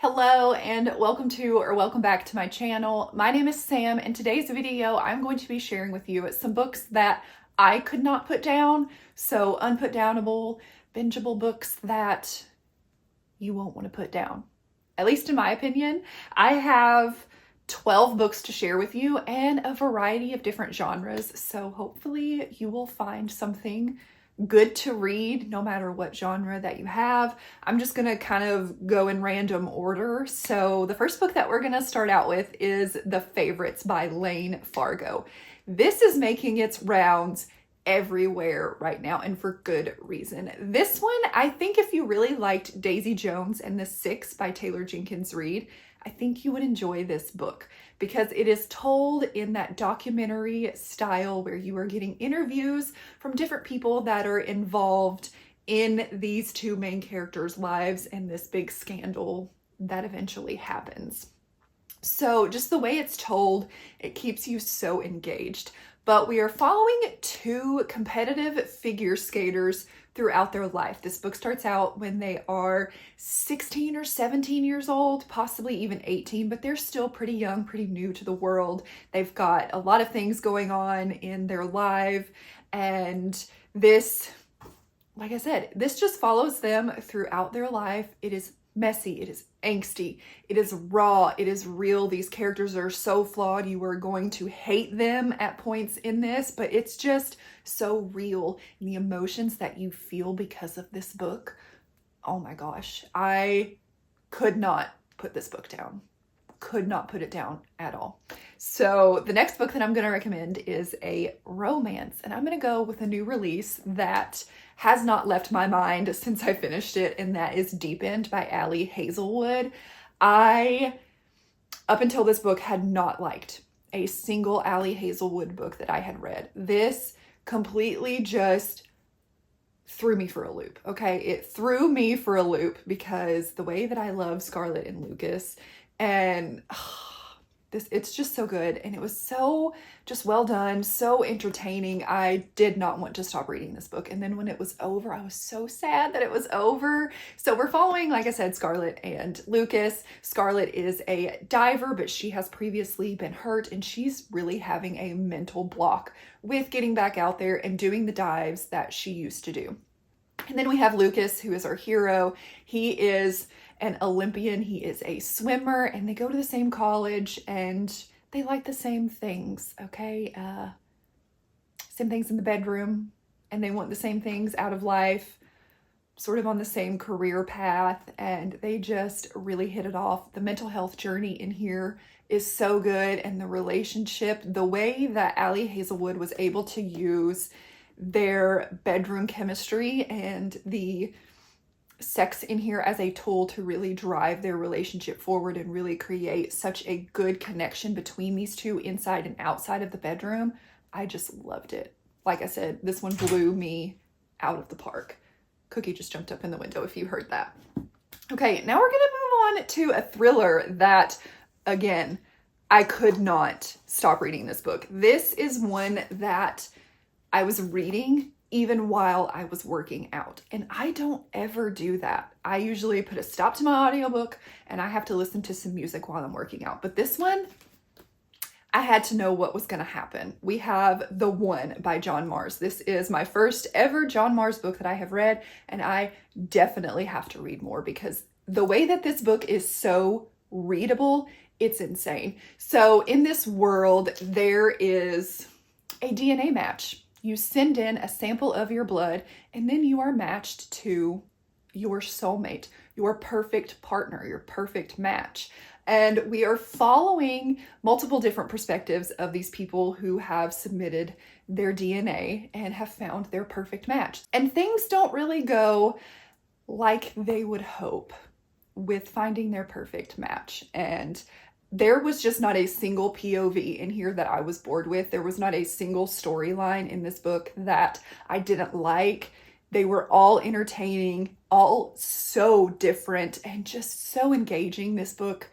Hello and welcome back to my channel. My name is Sam. In today's video, I'm going to be sharing with you some books that I could not put down. So unputdownable, bingeable books that you won't want to put down. At least in my opinion. I have 12 books to share with you and a variety of different genres. So hopefully you will find something good to read no matter what genre that you have. I'm just gonna kind of go in random order. So the first book that we're gonna start out with is The Favorites by Layne Fargo. This is making its rounds everywhere right now, and for good reason. This one, I think if you really liked Daisy Jones and the Six by Taylor Jenkins Reid, I think you would enjoy this book because it is told in that documentary style where you are getting interviews from different people that are involved in these two main characters' lives and this big scandal that eventually happens. So just the way it's told, it keeps you so engaged. But we are following two competitive figure skaters throughout their life. This book starts out when they are 16 or 17 years old, possibly even 18, but they're still pretty young, pretty new to the world. They've got a lot of things going on in their life, and this, like I said, this just follows them throughout their life. It is messy, it is angsty, it is raw, it is real. These characters are so flawed. You are going to hate them at points in this, but it's just so real. And the emotions that you feel because of this book, oh my gosh, I could not put this book down. Could not put it down at all. So the next book that I'm going to recommend is a romance, and I'm going to go with a new release that has not left my mind since I finished it, and that is Deepened by Ali Hazelwood. I, up until this book, had not liked a single Ali Hazelwood book that I had read. This completely just threw me for a loop, okay? It threw me for a loop because the way that I love Scarlett and Lucas, and it's just so good, and it was so just well done, so entertaining. I did not want to stop reading this book, and then when it was over, I was so sad that it was over. So we're following, like I said, Scarlett and Lucas. Scarlett is a diver, but she has previously been hurt, and she's really having a mental block with getting back out there and doing the dives that she used to do. And then we have Lucas, who is our hero. He is an Olympian, he is a swimmer, and they go to the same college and they like the same things, okay? Same things in the bedroom, and they want the same things out of life, sort of on the same career path, and they just really hit it off. The mental health journey in here is so good, and the relationship, the way that Ali Hazelwood was able to use their bedroom chemistry and the sex in here as a tool to really drive their relationship forward and really create such a good connection between these two inside and outside of the bedroom. I just loved it. Like I said, this one blew me out of the park. Cookie just jumped up in the window if you heard that. Okay, now we're gonna move on to a thriller that, again, I could not stop reading this book. This is one that I was reading even while I was working out, and I don't ever do that. I usually put a stop to my audiobook and I have to listen to some music while I'm working out. But this one, I had to know what was going to happen. We have The One by John Marrs. This is my first ever John Marrs book that I have read, and I definitely have to read more because the way that this book is so readable, it's insane. So in this world, there is a DNA match. You send in a sample of your blood, and then you are matched to your soulmate, your perfect partner, your perfect match. And we are following multiple different perspectives of these people who have submitted their DNA and have found their perfect match. And things don't really go like they would hope with finding their perfect match. And there was just not a single POV in here that I was bored with. There was not a single storyline in this book that I didn't like. They were all entertaining, all so different, and just so engaging. This book,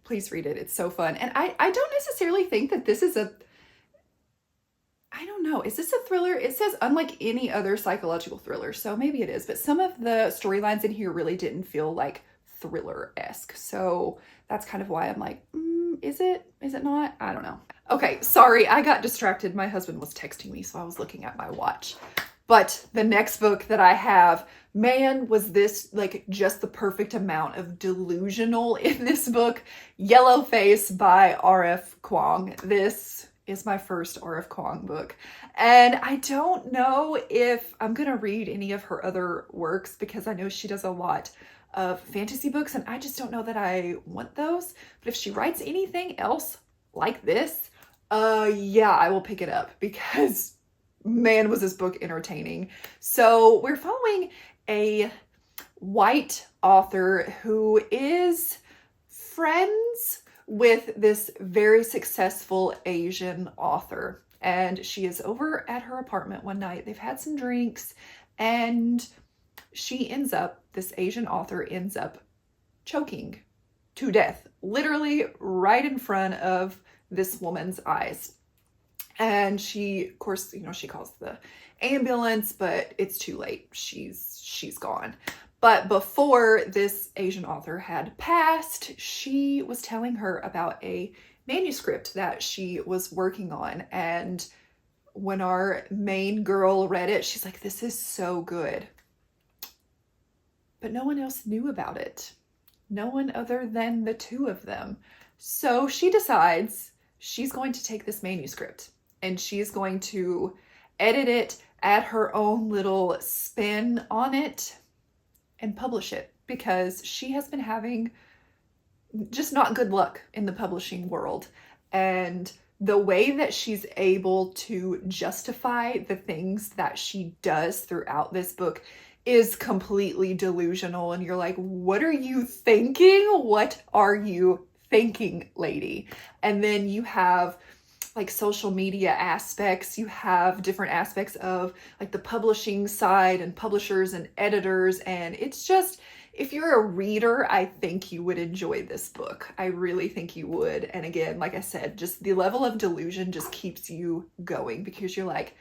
please read it. It's so fun. And I don't necessarily think that this is I don't know, is this a thriller? It says unlike any other psychological thriller, so maybe it is. But some of the storylines in here really didn't feel like thriller-esque. So that's kind of why I'm like, is it? Is it not? I don't know. Okay, sorry, I got distracted. My husband was texting me, so I was looking at my watch. But the next book that I have, man, was this like just the perfect amount of delusional in this book. Yellowface by R.F. Kuang. This is my first R.F. Kuang book. And I don't know if I'm going to read any of her other works because I know she does a lot of fantasy books and I just don't know that I want those. But if she writes anything else like this, yeah, I will pick it up because man, was this book entertaining. So we're following a white author who is friends with this very successful Asian author. And she is over at her apartment one night. They've had some drinks and this Asian author ends up choking to death, literally right in front of this woman's eyes. And she, of course, she calls the ambulance, but it's too late. She's gone. But before this Asian author had passed, she was telling her about a manuscript that she was working on. And when our main girl read it, she's like, this is so good. But no one else knew about it. No one other than the two of them. So she decides she's going to take this manuscript and she's going to edit it, add her own little spin on it, and publish it because she has been having just not good luck in the publishing world. And the way that she's able to justify the things that she does throughout this book is completely delusional. And you're like, what are you thinking? What are you thinking, lady? And then you have like social media aspects. You have different aspects of like the publishing side and publishers and editors. And it's just, if you're a reader, I think you would enjoy this book. I really think you would. And again, like I said, just the level of delusion just keeps you going because you're like,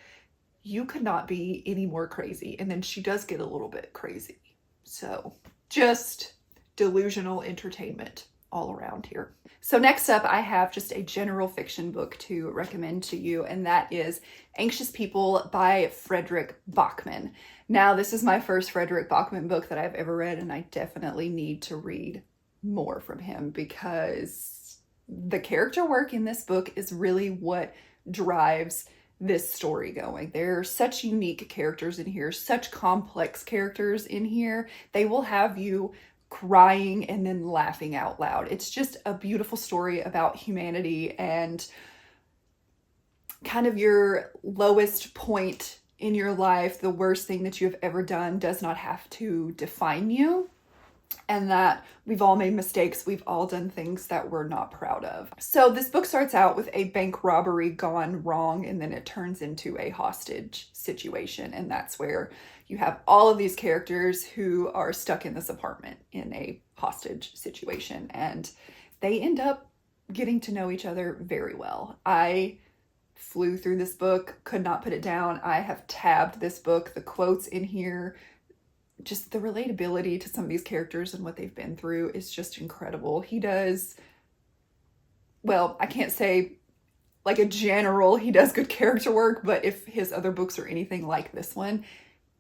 you could not be any more crazy. And then she does get a little bit crazy. So just delusional entertainment all around here. So next up, I have just a general fiction book to recommend to you, and that is Anxious People by Fredrick Backman. Now, this is my first Fredrick Backman book that I've ever read, and I definitely need to read more from him because the character work in this book is really what drives this story going. There are such unique characters in here, such complex characters in here. They will have you crying and then laughing out loud. It's just a beautiful story about humanity and kind of your lowest point in your life, the worst thing that you have ever done does not have to define you. And that we've all made mistakes. We've all done things that we're not proud of. So this book starts out with a bank robbery gone wrong, and then it turns into a hostage situation. And that's where you have all of these characters who are stuck in this apartment in a hostage situation. And they end up getting to know each other very well. I flew through this book, could not put it down. I have tabbed this book, the quotes in here, just the relatability to some of these characters and what they've been through is just incredible. He does, well, I can't say like a general, he does good character work, but if his other books are anything like this one,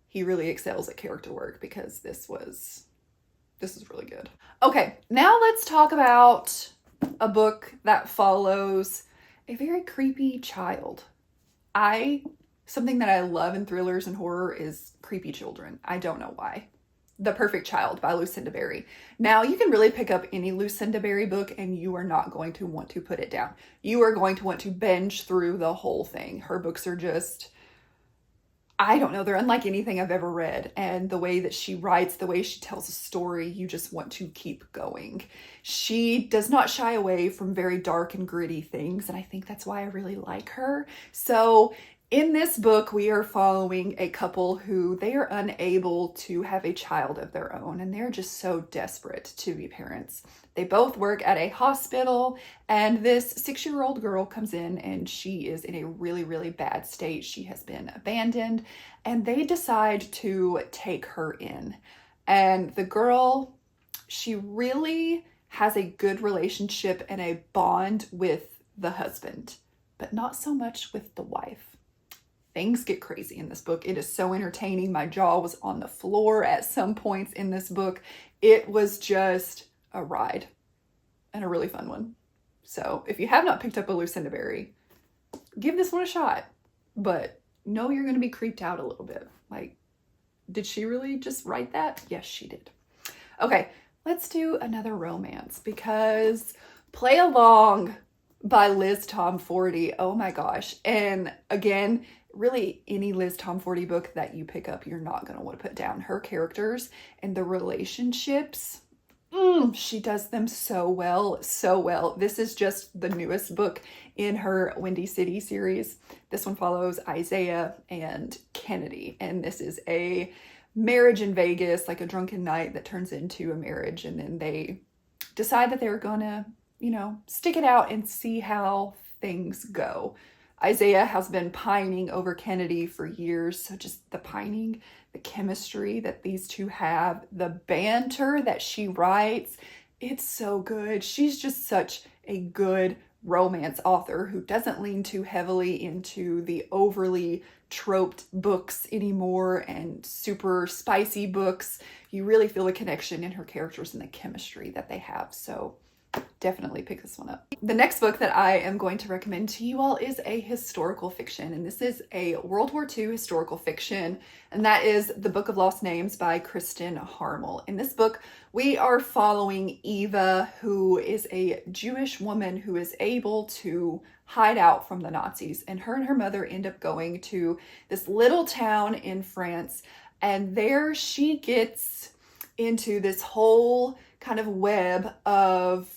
he really excels at character work because this is really good. Okay, now let's talk about a book that follows a very creepy child. Something that I love in thrillers and horror is creepy children. I don't know why. The Perfect Child by Lucinda Berry. Now, you can really pick up any Lucinda Berry book and you are not going to want to put it down. You are going to want to binge through the whole thing. Her books are just, I don't know, they're unlike anything I've ever read. And the way that she writes, the way she tells a story, you just want to keep going. She does not shy away from very dark and gritty things. And I think that's why I really like her. So in this book, we are following a couple who they are unable to have a child of their own, and they're just so desperate to be parents. They both work at a hospital, and this 6-year-old girl comes in, and she is in a really, really bad state. She has been abandoned, and they decide to take her in. And the girl, she really has a good relationship and a bond with the husband, but not so much with the wife. Things get crazy in this book. It is so entertaining. My jaw was on the floor at some points in this book. It was just a ride and a really fun one. So if you have not picked up a Lucinda Berry, give this one a shot, but know you're going to be creeped out a little bit. Like, did she really just write that? Yes, she did. Okay, let's do another romance because Play Along by Liz Tomforde. Oh my gosh. And again, really any Liz Tomforde book that you pick up, you're not going to want to put down. Her characters and the relationships, she does them so well, so well. This is just the newest book in her Windy City series. This one follows Isaiah and Kennedy, and this is a marriage in Vegas, like a drunken night that turns into a marriage, and then they decide that they're gonna, stick it out and see how things go. Isaiah has been pining over Kennedy for years, so just the pining, the chemistry that these two have, the banter that she writes, it's so good. She's just such a good romance author who doesn't lean too heavily into the overly troped books anymore and super spicy books. You really feel a connection in her characters and the chemistry that they have. So definitely pick this one up. The next book that I am going to recommend to you all is a historical fiction, and this is a World War II historical fiction, and that is The Book of Lost Names by Kristin Harmel. In this book, we are following Eva, who is a Jewish woman who is able to hide out from the Nazis, and her mother end up going to this little town in France, and there she gets into this whole kind of web of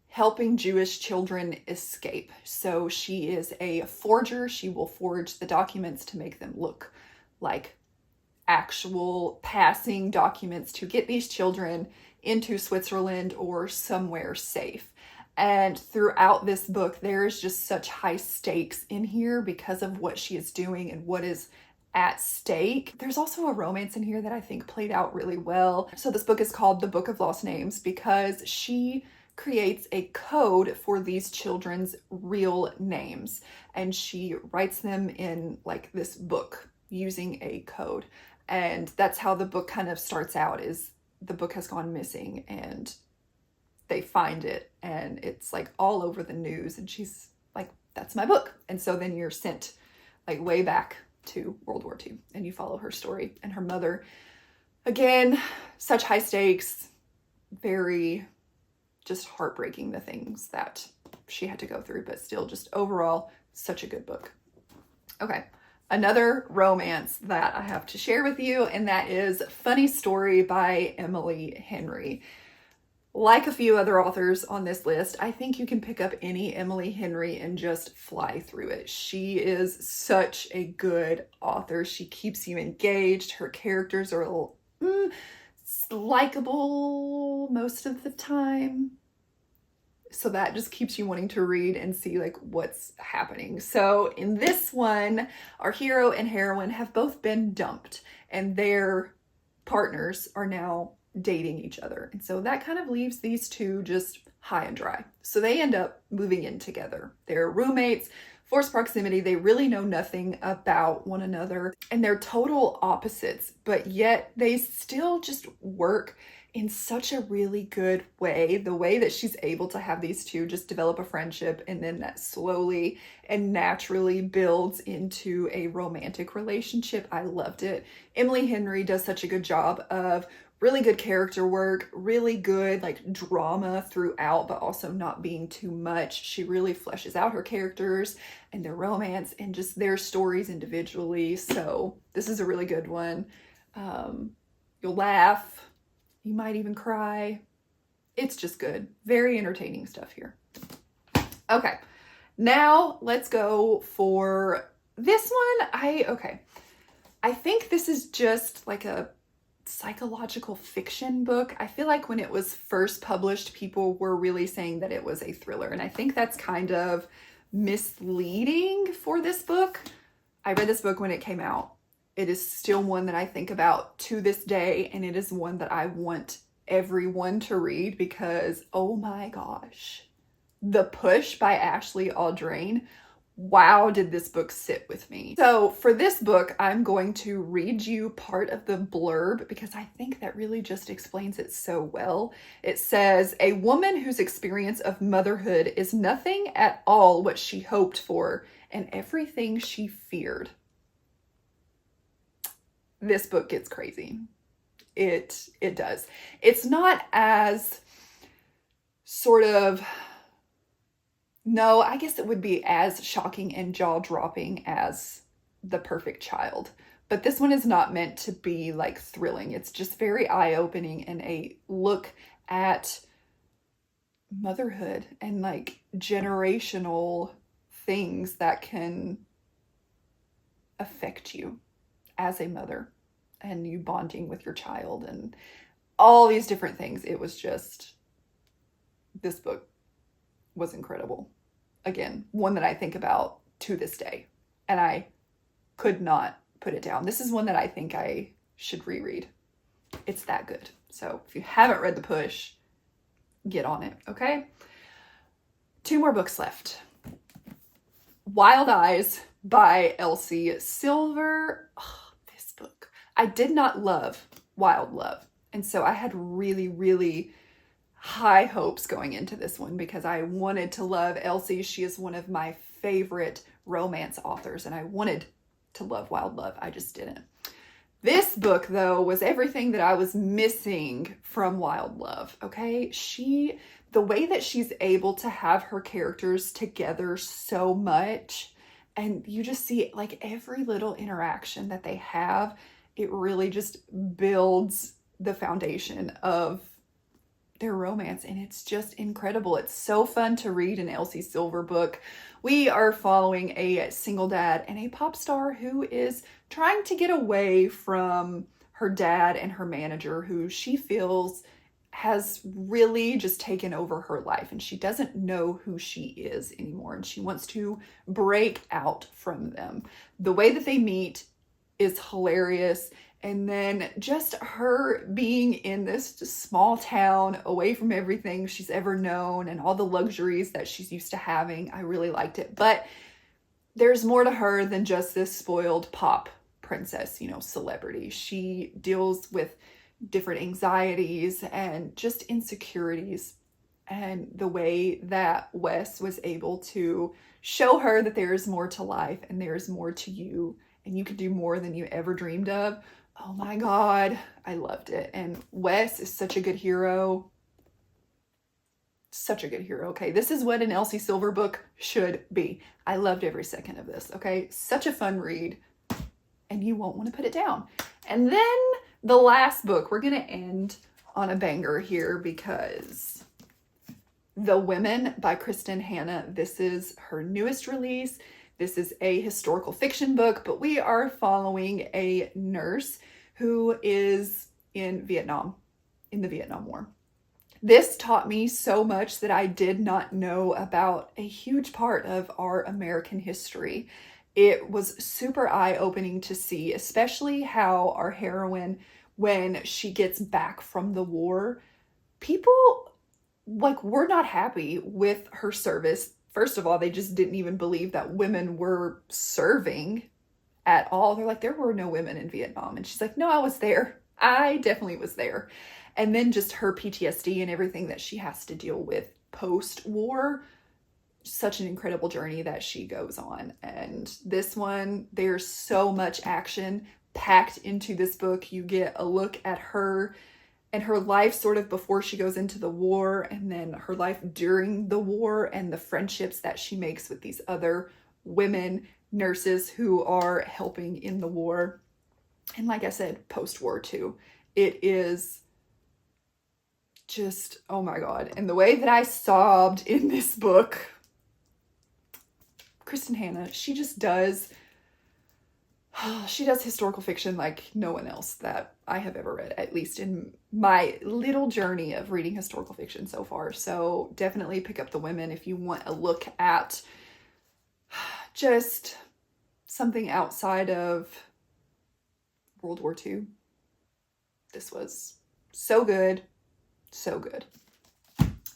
helping Jewish children escape. So she is a forger. She will forge the documents to make them look like actual passing documents to get these children into Switzerland or somewhere safe. And throughout this book, there is just such high stakes in here because of what she is doing and what is at stake. There's also a romance in here that I think played out really well. So this book is called The Book of Lost Names because she creates a code for these children's real names, and she writes them in like this book using a code. And that's how the book kind of starts out, is the book has gone missing and they find it and it's like all over the news, and she's like, that's my book. And so then you're sent like way back to World War II and you follow her story and her mother. Again, such high stakes, very just heartbreaking, the things that she had to go through, but still just overall such a good book. Okay, another romance that I have to share with you, and that is Funny Story by Emily Henry. Like a few other authors on this list, I think you can pick up any Emily Henry and just fly through it. She is such a good author. She keeps you engaged. Her characters are a little likable most of the time. So that just keeps you wanting to read and see like what's happening. So in this one, our hero and heroine have both been dumped and their partners are now dating each other. And so that kind of leaves these two just high and dry. So they end up moving in together. They're roommates, forced proximity. They really know nothing about one another and they're total opposites, but yet they still just work in such a really good way. The way that she's able to have these two just develop a friendship and then that slowly and naturally builds into a romantic relationship. I loved it. Emily Henry does such a good job of really good character work, really good like drama throughout, but also not being too much. She really fleshes out her characters and their romance and just their stories individually. So this is a really good one. You'll laugh. You might even cry. It's just good. Very entertaining stuff here. Okay, now let's go for this one. I think this is just like a psychological fiction book. I feel like when it was first published, people were really saying that it was a thriller, and I think that's kind of misleading for this book. I read this book when it came out. It is still one that I think about to this day, and it is one that I want everyone to read because, oh my gosh, The Push by Ashley Audrain. Wow, did this book sit with me. So for this book, I'm going to read you part of the blurb because I think that really just explains it so well. It says, a woman whose experience of motherhood is nothing at all what she hoped for and everything she feared. This book gets crazy. It does. It's not as sort of, no, I guess it would be as shocking and jaw-dropping as The Perfect Child. But this one is not meant to be like thrilling. It's just very eye-opening and a look at motherhood and like generational things that can affect you as a mother and you bonding with your child and all these different things. It was just, this book was incredible. Again, one that I think about to this day, and I could not put it down. This is one that I think I should reread. It's that good. So if you haven't read The Push, get on it, okay? 2 more books left. Wild Eyes by Elsie Silver. Oh, this book. I did not love Wild Love. And so I had really, really high hopes going into this one because I wanted to love Elsie. She is one of my favorite romance authors and I wanted to love Wild Love. I just didn't. This book though was everything that I was missing from Wild Love. Okay. The way that she's able to have her characters together so much and you just see like every little interaction that they have, it really just builds the foundation of their romance and it's just incredible. It's so fun to read an Elsie Silver book. We are following a single dad and a pop star who is trying to get away from her dad and her manager who she feels has really just taken over her life and she doesn't know who she is anymore and she wants to break out from them. The way that they meet is hilarious. And then just her being in this small town away from everything she's ever known and all the luxuries that she's used to having. I really liked it. But there's more to her than just this spoiled pop princess, celebrity. She deals with different anxieties and just insecurities. And the way that Wes was able to show her that there is more to life and there's more to you and you can do more than you ever dreamed of. Oh my God, I loved it. And Wes is such a good hero. Such a good hero. Okay, this is what an Elsie Silver book should be. I loved every second of this. Okay, such a fun read and you won't want to put it down. And then the last book, we're going to end on a banger here because The Women by Kristin Hannah. This is her newest release. This is a historical fiction book, but we are following a nurse who is in Vietnam, in the Vietnam War. This taught me so much that I did not know about a huge part of our American history. It was super eye-opening to see, especially how our heroine, when she gets back from the war, people were not happy with her service. First of all, they just didn't even believe that women were serving at all. They're like, there were no women in Vietnam. And she's like, no, I was there. I definitely was there. And then just her PTSD and everything that she has to deal with post-war. Such an incredible journey that she goes on. And this one, there's so much action packed into this book. You get a look at her and her life sort of before she goes into the war and then her life during the war and the friendships that she makes with these other women nurses who are helping in the war. And like I said, post-war too. It is just, oh my God. And the way that I sobbed in this book, Kristin Hannah, she does historical fiction like no one else that I have ever read, at least in my little journey of reading historical fiction so far. So definitely pick up The Women if you want a look at just something outside of World War II. This was so good. So good.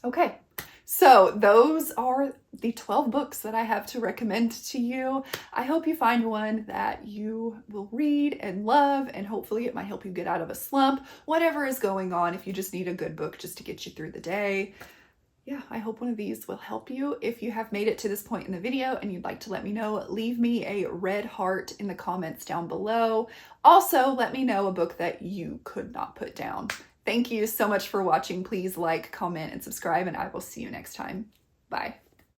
Okay, so those are the 12 books that I have to recommend to you. I hope you find one that you will read and love, and hopefully it might help you get out of a slump, whatever is going on, if you just need a good book just to get you through the day. Yeah, I hope one of these will help you. If you have made it to this point in the video and you'd like to let me know, leave me a red heart in the comments down below. Also, let me know a book that you could not put down. Thank you so much for watching. Please like, comment, and subscribe, and I will see you next time. Bye.